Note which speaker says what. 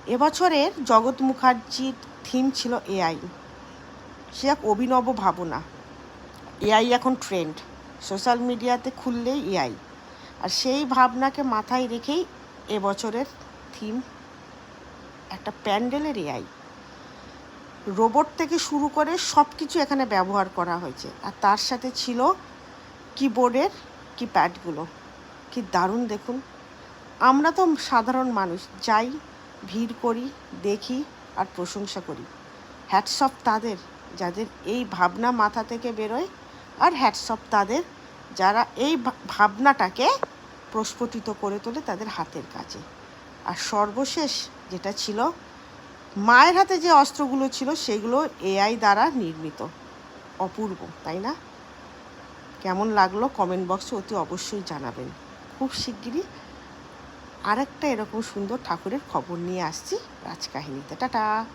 Speaker 1: এবছরের জগৎ মুখার্জির থিম ছিল এআই। সে এক অভিনব ভাবনা। এআই এখন ট্রেন্ড, সোশ্যাল মিডিয়াতে খুললেই এআই। আর সেই ভাবনাকে মাথায় রেখেই এবছরের থিম একটা প্যান্ডেলের এআই। রোবট থেকে শুরু করে সব কিছু এখানে ব্যবহার করা হয়েছে। আর তার সাথে ছিল কিবোর্ডের কিপ্যাডগুলো। কি দারুণ দেখুন। আমরা তো সাধারণ মানুষ, যাই, ভিড় করি, দেখি আর প্রশংসা করি। হ্যাটস অফ তাদের যাদের এই ভাবনা মাথা থেকে বেরোয়, আর হ্যাটস অফ তাদের যারা এই ভাবনাটাকে প্রস্ফুটিত করে তোলে তাদের হাতের কাছে। আর সর্বশেষ যেটা ছিল, মায়ের হাতে যে অস্ত্রগুলো ছিল সেগুলো এআই দ্বারা নির্মিত। অপূর্ব, তাই না? কেমন লাগলো কমেন্ট বক্সে অতি অবশ্যই জানাবেন। খুব শিগগিরই আরেকটা এরকম সুন্দর ঠাকুরের খবর নিয়ে আসছি রাজকাহিনীতে। টাটা।